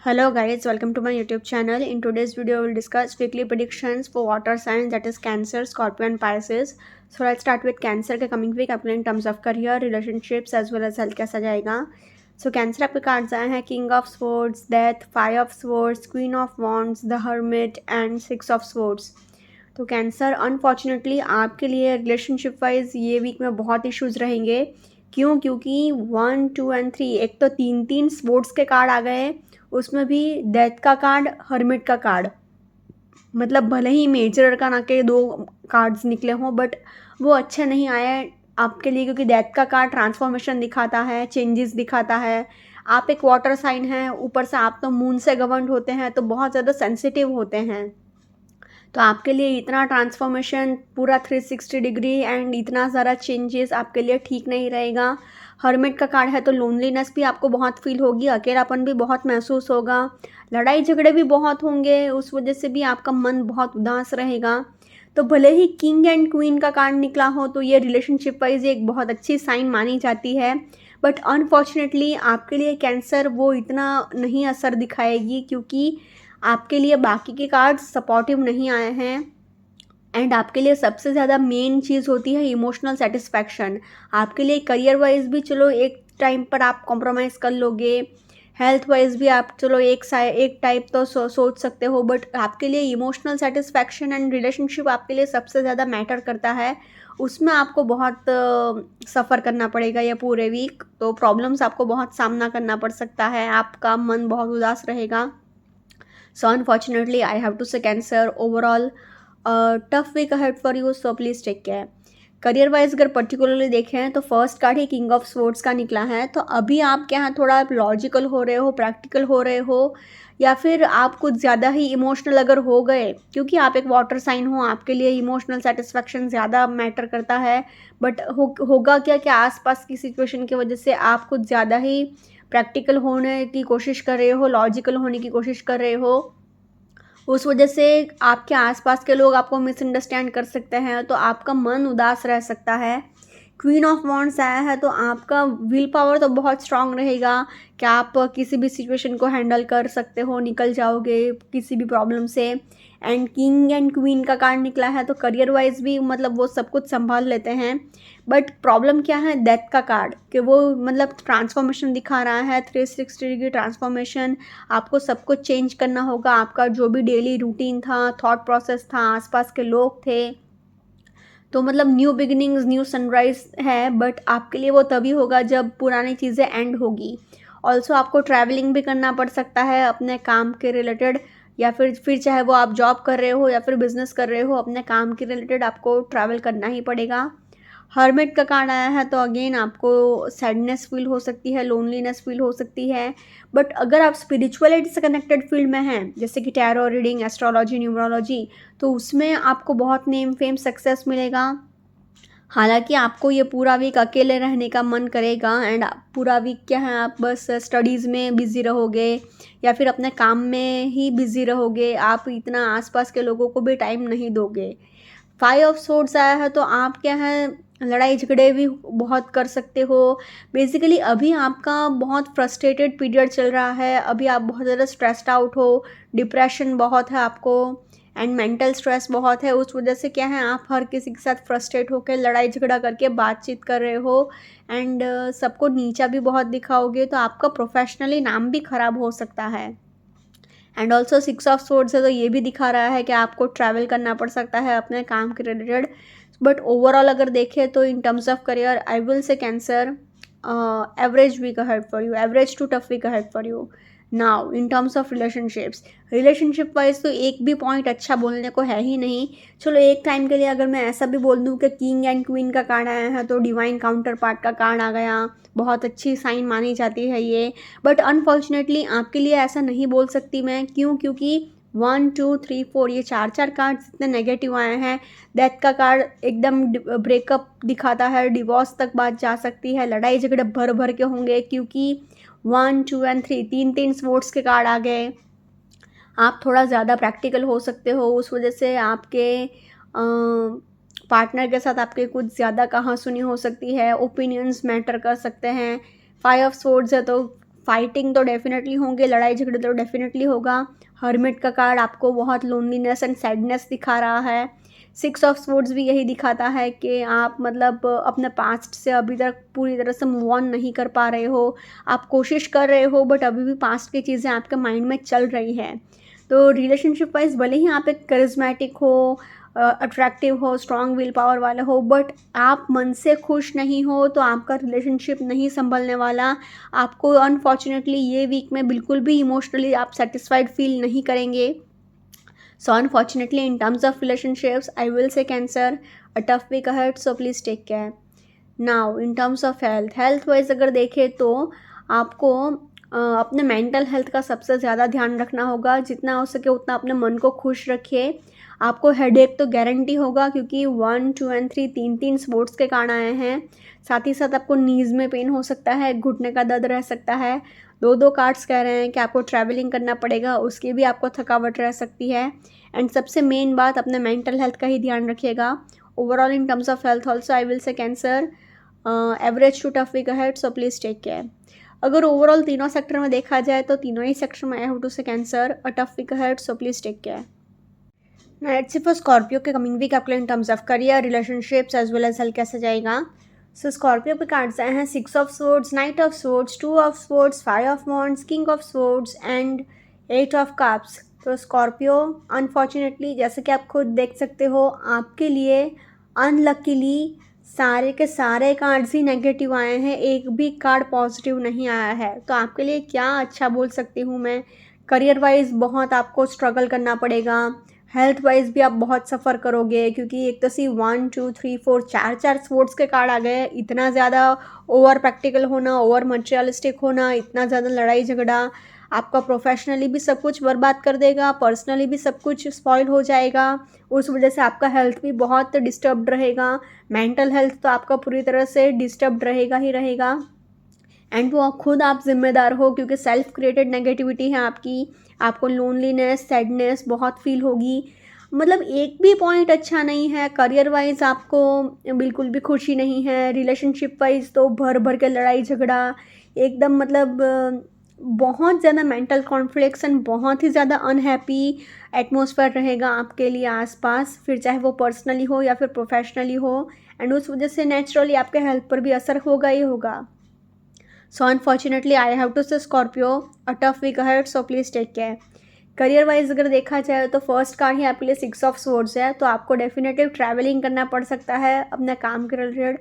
Hello guys, welcome to my YouTube channel. In today's video, we'll discuss weekly predictions for water signs, that is Cancer, Scorpio and Pisces. So let's start with Cancer के coming week आपके in terms of career, relationships as well as health कैसा जाएगा. So Cancer आपके cards आए हैं King of Swords, Death, Five of Swords, Queen of Wands, The Hermit and Six of Swords. तो cancer unfortunately आपके लिए relationship wise ये week में बहुत इश्यूज रहेंगे. क्योंकि 1, 2 एंड 3 एक तो तीन स्पोर्ट्स के कार्ड आ गए, उसमें भी डेथ का कार्ड, हर्मिट का कार्ड. मतलब भले ही मेजर अरकान के 2 कार्ड्स निकले हों बट वो अच्छे नहीं आए आपके लिए, क्योंकि डेथ का कार्ड ट्रांसफॉर्मेशन दिखाता है, चेंजेस दिखाता है. आप एक वाटर साइन हैं, ऊपर से आप तो मून से गवर्नड होते हैं, तो बहुत ज़्यादा सेंसिटिव होते हैं. तो आपके लिए इतना ट्रांसफॉर्मेशन पूरा 360 डिग्री एंड इतना ज़्यादा चेंजेस आपके लिए ठीक नहीं रहेगा. हर्मिट का कार्ड है तो लोनलीनेस भी आपको बहुत फील होगी, अकेलापन भी बहुत महसूस होगा, लड़ाई झगड़े भी बहुत होंगे, उस वजह से भी आपका मन बहुत उदास रहेगा. तो भले ही किंग एंड क्वीन का कार्ड निकला हो तो ये रिलेशनशिप वाइज एक बहुत अच्छी साइन मानी जाती है, बट अनफॉर्चुनेटली आपके लिए कैंसर वो इतना नहीं असर दिखाएगी, क्योंकि आपके लिए बाकी के कार्ड्स सपोर्टिव नहीं आए हैं. एंड आपके लिए सबसे ज़्यादा मेन चीज़ होती है इमोशनल सेटिस्फैक्शन. आपके लिए करियर वाइज भी चलो एक टाइम पर आप कॉम्प्रोमाइज़ कर लोगे, हेल्थ वाइज भी आप चलो एक टाइप तो सोच सकते हो, बट आपके लिए इमोशनल सेटिस्फैक्शन एंड रिलेशनशिप आपके लिए सबसे ज़्यादा मैटर करता है. उसमें आपको बहुत सफ़र करना पड़ेगा ये पूरे वीक. तो प्रॉब्लम्स आपको बहुत सामना करना पड़ सकता है, आपका मन बहुत उदास रहेगा. So unfortunately, I have to say Cancer overall tough week ahead for you. So please take care. Career wise अगर पर्टिकुलरली देखें तो first card he king of swords का निकला है. तो अभी आप क्या है, थोड़ा लॉजिकल हो रहे हो, प्रैक्टिकल हो रहे हो, या फिर आप कुछ ज़्यादा ही इमोशनल अगर हो गए, क्योंकि आप एक वाटर साइन हो, आपके लिए इमोशनल सेटिस्फैक्शन ज़्यादा मैटर करता है. बट होगा क्या आसपास की सिचुएशन की वजह से आप कुछ ज़्यादा ही प्रैक्टिकल होने की कोशिश कर रहे हो, लॉजिकल होने की कोशिश कर रहे हो. उस वजह से आपके आसपास के लोग आपको मिसअंडरस्टैंड कर सकते हैं, तो आपका मन उदास रह सकता है. क्वीन ऑफ वॉन्ड्स आया है तो आपका विल पावर तो बहुत स्ट्रांग रहेगा कि आप किसी भी सिचुएशन को हैंडल कर सकते हो, निकल जाओगे किसी भी प्रॉब्लम से. एंड किंग एंड क्वीन का कार्ड निकला है तो करियर वाइज भी मतलब वो सब कुछ संभाल लेते हैं. बट प्रॉब्लम क्या है, डेथ का कार्ड, कि वो मतलब ट्रांसफॉर्मेशन दिखा रहा है, 360 डिग्री ट्रांसफॉर्मेशन. आपको सब कुछ चेंज करना होगा, आपका जो भी डेली रूटीन था, थॉट प्रोसेस था, आसपास के लोग थे. तो मतलब न्यू बिगिनिंग्स, न्यू सनराइज है, बट आपके लिए वो तभी होगा जब पुरानी चीज़ें एंड होगी. ऑल्सो आपको ट्रैवलिंग भी करना पड़ सकता है अपने काम के रिलेटेड, या फिर चाहे वो आप जॉब कर रहे हो या फिर बिजनेस कर रहे हो, अपने काम के रिलेटेड आपको ट्रैवल करना ही पड़ेगा. हर्मिट का कार्ड आया है तो अगेन आपको सैडनेस फील हो सकती है, लोनलीनेस फील हो सकती है. बट अगर आप स्पिरिचुअलिटी से कनेक्टेड फील्ड में हैं, जैसे कि टैरो रीडिंग, एस्ट्रोलॉजी, न्यूमरोलॉजी, तो उसमें आपको बहुत नेम फेम सक्सेस मिलेगा. हालांकि आपको ये पूरा वीक अकेले रहने का मन करेगा एंड पूरा वीक क्या है, आप बस स्टडीज़ में बिज़ी रहोगे या फिर अपने काम में ही बिज़ी रहोगे, आप इतना आसपास के लोगों को भी टाइम नहीं दोगे. 5 ऑफ सोर्ड्स आया है तो आप क्या है, लड़ाई झगड़े भी बहुत कर सकते हो. बेसिकली अभी आपका बहुत फ्रस्ट्रेटेड पीरियड चल रहा है, अभी आप बहुत ज़्यादा स्ट्रेस्ड आउट हो, डिप्रेशन बहुत है आपको एंड मेंटल स्ट्रेस बहुत है. उस वजह से क्या है, आप हर किसी के साथ फ्रस्ट्रेट होकर लड़ाई झगड़ा करके बातचीत कर रहे हो एंड सबको नीचा भी बहुत दिखाओगे, तो आपका प्रोफेशनली नाम भी ख़राब हो सकता है. एंड ऑल्सो 6 ऑफ सोर्ड्स है तो ये भी दिखा रहा है कि आपको ट्रैवल करना पड़ सकता है अपने काम के रिलेटेड. बट ओवरऑल अगर देखें तो in terms of career I will say Cancer average week ahead for you, average to tough week ahead for you. Now in terms of relationship wise तो एक भी पॉइंट अच्छा बोलने को है ही नहीं. चलो एक टाइम के लिए अगर मैं ऐसा भी बोल दूँ कि किंग एंड क्वीन का कार्ड आया है तो डिवाइन काउंटर पार्ट का कार्ड आ गया, बहुत अच्छी साइन मानी जाती है ये. बट अनफॉर्चुनेटली आपके लिए ऐसा नहीं बोल सकती मैं, क्योंकि 1, 2, 3, 4 ये चार कार्ड इतने नेगेटिव आए हैं. डेथ का कार्ड एकदम ब्रेकअप दिखाता है, डिवोर्स तक बात जा सकती है, लड़ाई झगड़े भर भर के होंगे, क्योंकि 1, 2 एंड 3 तीन स्पोर्ट्स के कार्ड आ गए. आप थोड़ा ज़्यादा प्रैक्टिकल हो सकते हो, उस वजह से आपके पार्टनर के साथ आपके कुछ ज़्यादा कहासुनी हो सकती है, ओपिनियंस मैटर कर सकते हैं. 5 ऑफ सोर्ड्स है तो फाइटिंग तो डेफिनेटली होंगे, लड़ाई झगड़े तो डेफिनेटली होगा। हर्मिट का कार्ड आपको बहुत लोनलीनेस एंड सैडनेस दिखा रहा है। 6 ऑफ स्वॉर्ड्स भी यही दिखाता है कि आप मतलब अपने पास्ट से अभी तक पूरी तरह से मूव ऑन नहीं कर पा रहे हो। आप कोशिश कर रहे हो बट अभी भी पास्ट की चीज़ें आपके माइंड में चल रही हैं। तो रिलेशनशिप वाइज भले ही आप एक करिज्मेटिक हो, अट्रैक्टिव हो, स्ट्रॉन्ग विल पावर वाले हो, बट आप मन से खुश नहीं हो तो आपका रिलेशनशिप नहीं संभलने वाला। आपको अनफॉर्चुनेटली ये वीक में बिल्कुल भी इमोशनली आप सेटिस्फाइड फील नहीं करेंगे। So unfortunately in terms of relationships, I will say Cancer, a tough week ahead, so please take care. Now in terms of health wise अगर देखें तो आपको अपने मेंटल हेल्थ का सबसे ज़्यादा ध्यान रखना होगा। जितना हो सके उतना अपने मन को खुश रखिए। आपको हेडेक तो गारंटी होगा क्योंकि 1, 2 एंड 3 तीन स्पोर्ट्स के कार्ड आए हैं। साथ ही साथ आपको नीज़ में पेन हो सकता है, घुटने का दर्द रह सकता है। 2 कार्ड्स कह रहे हैं कि आपको ट्रैवलिंग करना पड़ेगा, उसकी भी आपको थकावट रह सकती है। एंड सबसे मेन बात, अपने मेंटल हेल्थ का ही ध्यान रखिएगा। Overall in terms of health also I will say Cancer average to tough week ahead, so please take care. अगर ओवरऑल तीनों सेक्टर में देखा जाए तो तीनों ही सेक्टर में I have to say Cancer, a tough week ahead, so please take care. Let's see for Scorpio के कमिंग वीक आपके in terms of career, relationships as well as health कैसे जाएगा। सो स्कॉर्पियो पे cards आए हैं 6 of swords, night of swords, 2 of swords, 5 of wands, king of swords and 8 of cups. तो Scorpio unfortunately जैसे कि आप खुद देख सकते हो, आपके लिए अनलकीली सारे के सारे कार्ड्स ही नेगेटिव आए हैं, एक भी कार्ड पॉजिटिव नहीं आया है। तो आपके लिए क्या अच्छा बोल सकती हूँ मैं। करियर वाइज बहुत आपको स्ट्रगल करना पड़ेगा। हेल्थ वाइज भी आप बहुत सफ़र करोगे क्योंकि एक तो 1, 2, 3, 4 चार स्पोर्ट्स के कार्ड आ गए। इतना ज़्यादा ओवर प्रैक्टिकल होना, ओवर मटेरियलिस्टिक होना, इतना ज़्यादा लड़ाई झगड़ा आपका प्रोफेशनली भी सब कुछ बर्बाद कर देगा, पर्सनली भी सब कुछ स्पॉइल हो जाएगा। उस वजह से आपका हेल्थ भी बहुत डिस्टर्ब्ड रहेगा। मेंटल हेल्थ तो आपका पूरी तरह से डिस्टर्ब्ड रहेगा ही रहेगा। एंड वो खुद आप जिम्मेदार हो क्योंकि सेल्फ क्रिएटेड नेगेटिविटी है आपकी। आपको लोनलीनेस, सैडनेस बहुत फील होगी। मतलब एक भी पॉइंट अच्छा नहीं है। करियर वाइज आपको बिल्कुल भी खुशी नहीं है। रिलेशनशिप वाइज तो भर भर के लड़ाई झगड़ा, एकदम मतलब बहुत ज़्यादा मेंटल कॉन्फ्लिक्ट्स एंड बहुत ही ज़्यादा अनहैप्पी एटमॉस्फेयर रहेगा आपके लिए आसपास, फिर चाहे वो पर्सनली हो या फिर प्रोफेशनली हो। एंड उस वजह से नेचुरली आपके हेल्थ पर भी असर होगा ही होगा। So unfortunately I have to say Scorpio, a tough week ahead, so please take care. Career wise अगर देखा जाए तो फर्स्ट कार्ड ही आपके लिए 6 ऑफ स्वॉर्ड्स है। तो आपको डेफिनेटली ट्रैवलिंग करना पड़ सकता है अपने काम के रिलेटेड,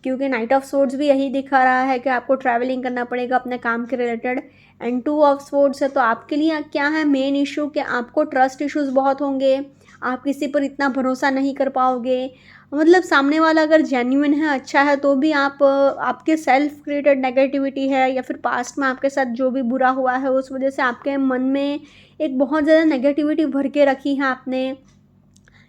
क्योंकि नाइट ऑफ स्वॉर्ड्स भी यही दिखा रहा है कि आपको ट्रैवलिंग करना पड़ेगा अपने काम के रिलेटेड। एंड 2 ऑफ स्वॉर्ड्स है तो आपके लिए क्या है मेन इशू कि आपको ट्रस्ट इश्यूज़ बहुत होंगे। आप किसी पर इतना भरोसा नहीं कर पाओगे। मतलब सामने वाला अगर जेन्युइन है, अच्छा है, तो भी आप आपके सेल्फ क्रिएटेड नेगेटिविटी है या फिर पास्ट में आपके साथ जो भी बुरा हुआ है उस वजह से आपके मन में एक बहुत ज़्यादा नेगेटिविटी भर के रखी है आपने।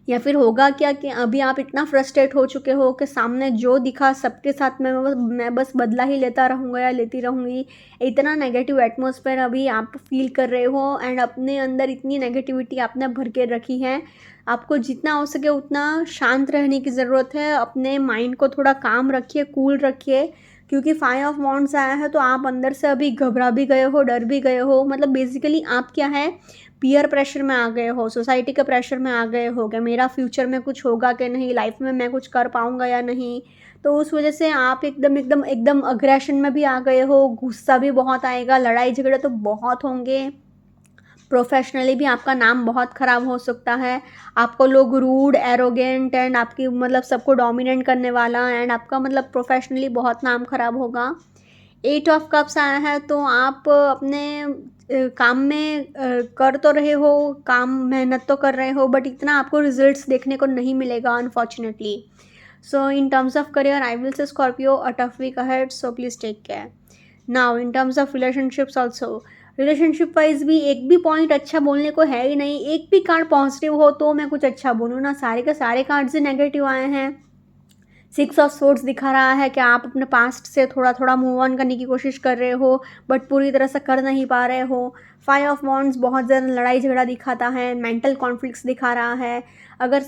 या फिर होगा क्या कि अभी आप इतना फ्रस्ट्रेट हो चुके हो कि सामने जो दिखा सबके साथ में मैं बस बदला ही लेता रहूँगा या लेती रहूँगी। इतना नेगेटिव एटमॉस्फेयर अभी आप फील कर रहे हो एंड अपने अंदर इतनी नेगेटिविटी आपने भर के रखी है। आपको जितना हो सके उतना शांत रहने की ज़रूरत है। अपने माइंड को थोड़ा काम रखिए, कूल रखिए, क्योंकि 5 ऑफ वॉन्ड्स आया है तो आप अंदर से अभी घबरा भी गए हो, डर भी गए हो। मतलब बेसिकली आप क्या है, पीयर प्रेशर में आ गए हो, सोसाइटी के प्रेशर में आ गए हो कि मेरा फ्यूचर में कुछ होगा कि नहीं, लाइफ में मैं कुछ कर पाऊँगा या नहीं। तो उस वजह से आप एकदम एकदम एकदम अग्रेशन में भी आ गए हो। गुस्सा भी बहुत आएगा, लड़ाई झगड़े तो बहुत होंगे। प्रोफेशनली भी आपका नाम बहुत ख़राब हो सकता है। आपको लोग रूड, एरोगेंट एंड आपकी मतलब सबको डोमिनेट करने वाला, एंड आपका मतलब प्रोफेशनली बहुत नाम ख़राब होगा। 8 ऑफ कप्स आया है तो आप अपने काम में कर तो रहे हो, काम मेहनत तो कर रहे हो, बट इतना आपको रिजल्ट्स देखने को नहीं मिलेगा unfortunately. So in terms of career I will say Scorpio, a tough week ahead, so please take care. Now in terms of relationships also, relationship wise भी एक भी पॉइंट अच्छा बोलने को है ही नहीं। एक भी कार्ड पॉजिटिव हो तो मैं कुछ अच्छा बोलूँ ना, सारे के सारे कार्ड्स ही नेगेटिव आए हैं। सिक्स ऑफ सोर्ड्स दिखा रहा है कि आप अपने पास्ट से थोड़ा थोड़ा मूव ऑन करने की कोशिश कर रहे हो बट पूरी तरह से कर नहीं पा रहे हो। फाइव ऑफ वॉन्ड्स बहुत ज़्यादा लड़ाई झगड़ा दिखाता है, मेंटल कॉन्फ्लिक्ट्स दिखा रहा है। अगर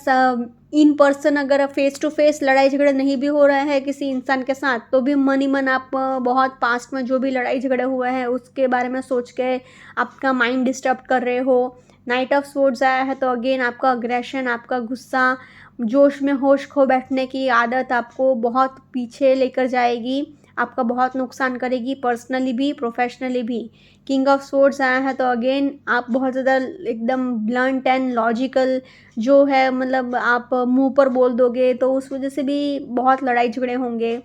इन पर्सन अगर फेस टू फेस लड़ाई झगड़े नहीं भी हो रहे हैं किसी इंसान के साथ तो भी मन ही मन आप बहुत पास्ट में जो भी लड़ाई झगड़े हुए हैं उसके बारे में सोच के आपका माइंड डिस्टर्ब कर रहे हो। नाइट ऑफ सोर्ड्स आया है तो अगेन आपका अग्रेशन, आपका गुस्सा, जोश में होश खो बैठने की आदत आपको बहुत पीछे लेकर जाएगी, आपका बहुत नुकसान करेगी पर्सनली भी प्रोफेशनली भी। किंग ऑफ सोर्ड्स आया है तो अगेन आप बहुत ज़्यादा एकदम ब्लंट एंड लॉजिकल जो है, मतलब आप मुंह पर बोल दोगे तो उस वजह से भी बहुत लड़ाई झगड़े होंगे।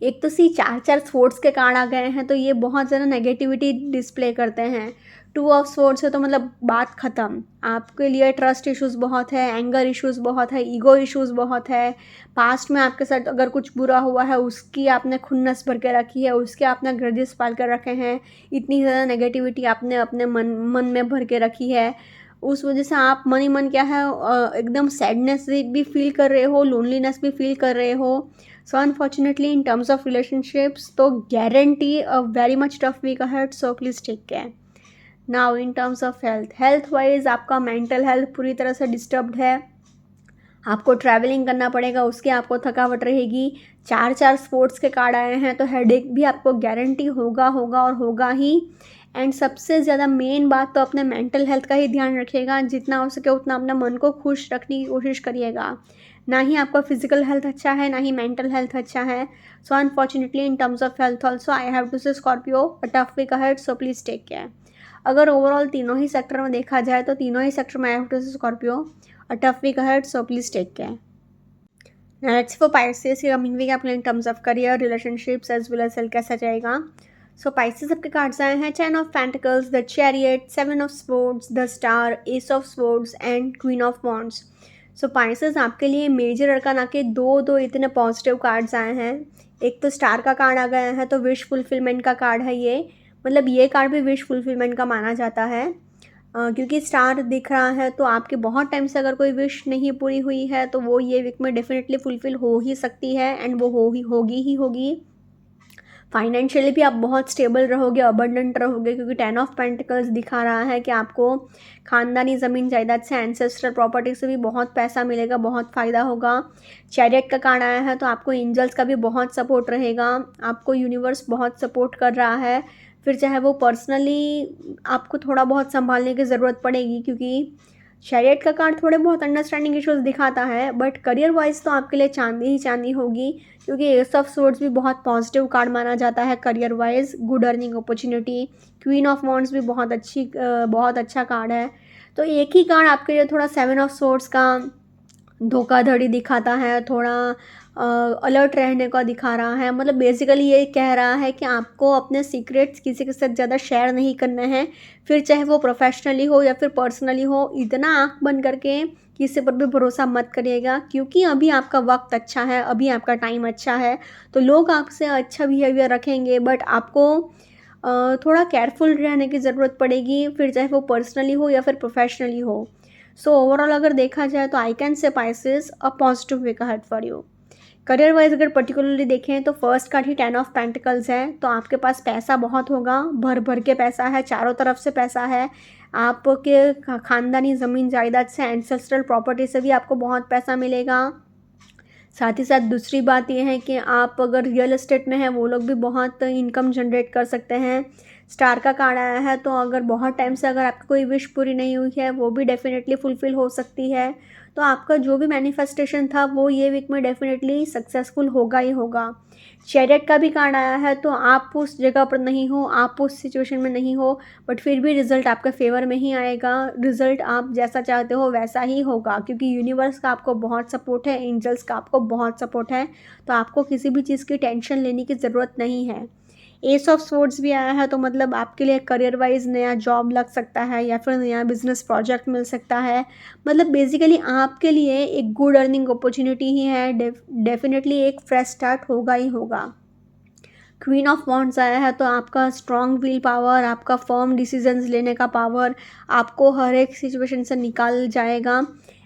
एक तो चार चार स्वॉर्ड्स के कार्ड आ गए हैं तो ये बहुत ज़्यादा नेगेटिविटी डिस्प्ले करते हैं। टू ऑफ स्वॉर्ड्स है तो मतलब बात ख़त्म, आपके लिए ट्रस्ट इश्यूज़ बहुत है, एंगर इश्यूज़ बहुत है, ईगो इश्यूज़ बहुत है। पास्ट में आपके साथ अगर कुछ बुरा हुआ है उसकी आपने खुन्नस भर के रखी है, उसके आपने ग्रजेस पाल कर रखे हैं, इतनी ज़्यादा नेगेटिविटी आपने अपने मन में भर के रखी है। उस वजह से आप मन ही मन क्या है एकदम सैडनेस भी फील कर रहे हो, लोनलीनेस भी फील कर रहे हो। So unfortunately in terms of relationships तो guarantee a very much tough week ahead, so please take care. Now in terms of health wise आपका मेंटल हेल्थ पूरी तरह से डिस्टर्ब्ड है, आपको ट्रैवलिंग करना पड़ेगा, उसकी आपको थकावट रहेगी। चार चार स्पोर्ट्स के कार्ड आए हैं तो हेडेक भी आपको गारंटी होगा और होगा ही। एंड सबसे ज़्यादा मेन बात तो अपने मेंटल हेल्थ का ही ध्यान रखिएगा, जितना हो सके उतना अपने मन को खुश रखने की कोशिश करिएगा। ना ही आपका फिजिकल हेल्थ अच्छा है, ना ही मेंटल हेल्थ अच्छा है। So unfortunately in terms of health also I have to say Scorpio a tough week ahead, so please take care. अगर ओवरऑल तीनों ही सेक्टर में देखा जाए तो तीनों ही सेक्टर में I have to say Scorpio a tough week ahead, so please take care. Now let's for Pisces की coming week आपके in terms of career, relationships as well as health कैसा जाएगा। So Pisces आपके cards आए हैं Ten of Pentacles, the Chariot, Seven of Swords, the Star, Ace of Swords and Queen of Wands. So Pisces आपके लिए major अरकान आके दो इतने पॉजिटिव कार्ड्स आए हैं। एक तो स्टार का कार्ड आ गया है तो विश फुलफिलमेंट का कार्ड है ये, मतलब ये कार्ड भी विश फुलफिलमेंट का माना जाता है क्योंकि स्टार दिख रहा है तो आपके बहुत टाइम से अगर कोई विश नहीं पूरी हुई है तो वो ये वीक में डेफिनेटली फुलफिल हो ही सकती है एंड वो होगी। फाइनेंशियली भी आप बहुत स्टेबल रहोगे, अबंडेंट रहोगे क्योंकि 10 ऑफ पेंटिकल्स दिखा रहा है कि आपको खानदानी ज़मीन जायदाद से, एंसेस्ट्रल प्रॉपर्टी से भी बहुत पैसा मिलेगा, बहुत फ़ायदा होगा। चैरियट का कार्ड आया है तो आपको एंजल्स का भी बहुत सपोर्ट रहेगा, आपको यूनिवर्स बहुत सपोर्ट कर रहा है। फिर चाहे वो पर्सनली आपको थोड़ा बहुत संभालने की ज़रूरत पड़ेगी क्योंकि चैरियट का कार्ड थोड़े बहुत अंडरस्टैंडिंग इश्यूज दिखाता है, बट करियर वाइज तो आपके लिए चांदी ही चांदी होगी क्योंकि एस ऑफ सोर्ड्स भी बहुत पॉजिटिव कार्ड माना जाता है career wise, good earning opportunity. Queen of wands भी बहुत अच्छा कार्ड है। तो एक ही कार्ड आपके लिए थोड़ा सेवन ऑफ सोर्ड्स का धोखाधड़ी दिखाता है, थोड़ा अलर्ट रहने का दिखा रहा है, मतलब बेसिकली ये कह रहा है कि आपको अपने सीक्रेट्स किसी के साथ ज़्यादा शेयर नहीं करने हैं, फिर चाहे वो प्रोफेशनली हो या फिर पर्सनली हो। इतना आँख बंद करके किसी पर भी भरोसा मत करिएगा क्योंकि अभी आपका वक्त अच्छा है, अभी आपका टाइम अच्छा है, तो लोग आपसे अच्छा बिहेवियर रखेंगे बट आपको थोड़ा केयरफुल रहने की ज़रूरत पड़ेगी, फिर चाहे वो पर्सनली हो या फिर प्रोफेशनली हो। सो ओवरऑल अगर देखा जाए तो I can say Pisces a positive week ahead for you. Career wise अगर पर्टिकुलरली देखें तो फर्स्ट कार्ड ही 10 ऑफ पेंटिकल्स है, तो आपके पास पैसा बहुत होगा, भर भर के पैसा है, चारों तरफ से पैसा है। आपके खानदानी ज़मीन जायदाद से, एंसेस्ट्रल प्रॉपर्टी से भी आपको बहुत पैसा मिलेगा। साथ ही साथ दूसरी बात यह है कि आप अगर रियल एस्टेट में हैं वो लोग भी बहुत इनकम जनरेट कर सकते हैं। स्टार का कार्ड आया है तो अगर बहुत टाइम से अगर आपकी कोई विश पूरी नहीं हुई है वो भी डेफिनेटली फुलफ़िल हो सकती है। तो आपका जो भी मैनिफेस्टेशन था वो ये वीक में डेफिनेटली सक्सेसफुल होगा ही होगा। चैरियट का भी कार्ड आया है तो आप उस जगह पर नहीं हो, आप उस सिचुएशन में नहीं हो, बट फिर भी रिज़ल्ट आपके फेवर में ही आएगा। रिज़ल्ट आप जैसा चाहते हो वैसा ही होगा क्योंकि यूनिवर्स का आपको बहुत सपोर्ट है, एंजल्स का आपको बहुत सपोर्ट है, तो आपको किसी भी चीज़ की टेंशन लेने की ज़रूरत नहीं है। एस ऑफ सोर्ड्स भी आया है तो मतलब आपके लिए करियर वाइज नया जॉब लग सकता है या फिर नया बिजनेस प्रोजेक्ट मिल सकता है, मतलब बेसिकली आपके लिए एक गुड अर्निंग अपॉर्चुनिटी ही है। डेफिनेटली एक फ्रेश स्टार्ट होगा ही होगा। क्वीन ऑफ वॉन्ड्स आया है तो आपका स्ट्रॉन्ग विल पावर, आपका फर्म डिसीजंस लेने का पावर आपको हर एक सिचुएशन से निकाल जाएगा।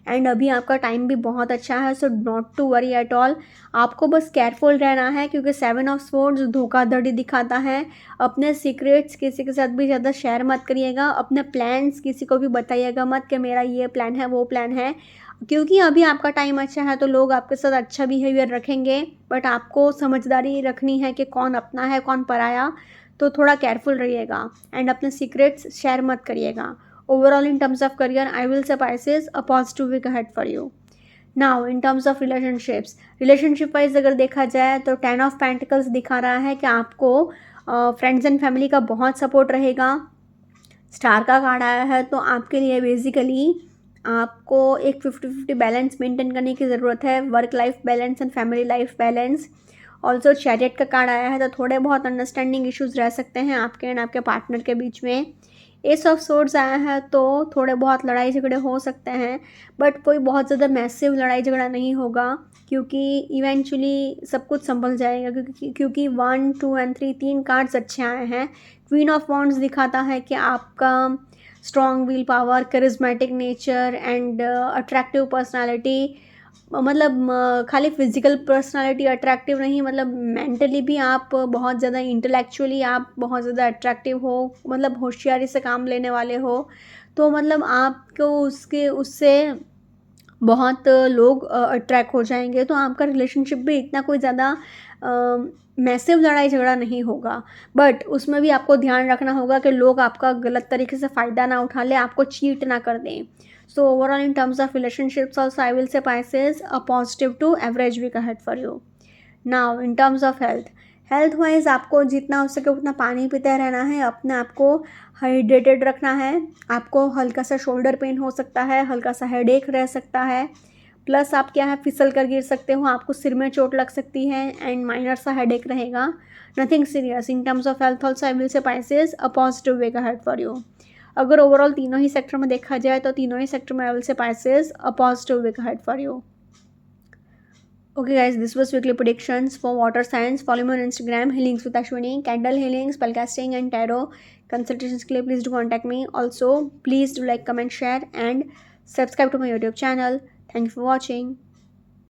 एंड अभी आपका टाइम भी बहुत अच्छा है, so not to worry at all. आपको बस केयरफुल रहना है क्योंकि 7 ऑफ स्वॉर्ड्स धोखाधड़ी दिखाता है। अपने सीक्रेट्स किसी के साथ भी ज़्यादा शेयर मत करिएगा, अपने प्लान्स किसी को भी बताइएगा मत कि मेरा ये प्लान है वो प्लान है, क्योंकि अभी आपका टाइम अच्छा है तो लोग आपके साथ अच्छा बिहेवियर रखेंगे, बट आपको समझदारी रखनी है कि कौन अपना है कौन पराया, तो थोड़ा केयरफुल रहिएगा एंड अपने सीक्रेट्स शेयर मत करिएगा। Overall in terms of career I will say Pisces a positive week ahead for you. Now in terms of relationship wise अगर देखा जाए तो 10 ऑफ पेंटिकल्स दिखा रहा है कि आपको फ्रेंड्स एंड फैमिली का बहुत सपोर्ट रहेगा। स्टार का कार्ड आया है तो आपके लिए बेसिकली आपको एक 50-50 बैलेंस मेंटेन करने की ज़रूरत है, work life balance and family life balance. Also chariot का कार्ड आया है तो थोड़े बहुत अंडरस्टैंडिंग इश्यूज रह सकते हैं आपके एंड आपके पार्टनर के बीच में। एस ऑफ सोर्ड्स आया है तो थोड़े बहुत लड़ाई झगड़े हो सकते हैं, बट कोई बहुत ज़्यादा मैसिव लड़ाई झगड़ा नहीं होगा क्योंकि इवेंचुअली सब कुछ संभल जाएगा, क्योंकि 1, 2 एंड 3 तीन कार्ड्स अच्छे आए हैं। क्वीन ऑफ वॉन्ड्स दिखाता है कि आपका strong will power, charismatic nature and attractive personality, मतलब खाली फिजिकल पर्सनालिटी अट्रैक्टिव नहीं, मतलब मेंटली भी आप बहुत ज़्यादा, इंटेलेक्चुअली आप बहुत ज़्यादा अट्रैक्टिव हो, मतलब होशियारी से काम लेने वाले हो, तो मतलब आपको उससे बहुत लोग अट्रैक्ट हो जाएंगे, तो आपका रिलेशनशिप भी इतना कोई ज़्यादा मैसिव लड़ाई झगड़ा नहीं होगा, बट उसमें भी आपको ध्यान रखना होगा कि लोग आपका गलत तरीके से फ़ायदा ना उठा ले, आपको चीट ना कर दें। So overall in terms of relationships also I will say Pisces a positive to average week ahead for you. Now in terms of health wise आपको जितना हो सके उतना पानी पीते रहना है, अपने आप को हाइड्रेटेड रखना है। आपको हल्का सा शोल्डर पेन हो सकता है, हल्का सा हेडेक रह सकता है, प्लस आप क्या है फिसल कर गिर सकते हो, आपको सिर में चोट लग सकती है एंड माइनर सा हेडेक रहेगा, nothing serious. In terms of health also I will say Pisces a positive week ahead for you. अगर ओवरऑल तीनों ही सेक्टर में देखा जाए तो तीनों ही सेक्टर में I will say Pisces a positive week ahead for you. Okay guys, this was weekly predictions for water signs. Follow me on Instagram, healings with Ashwini, candle healing, spellcasting and tarot consultations के लिए please do contact me. Also please do like, comment, share and subscribe to my YouTube channel. Thank you for watching.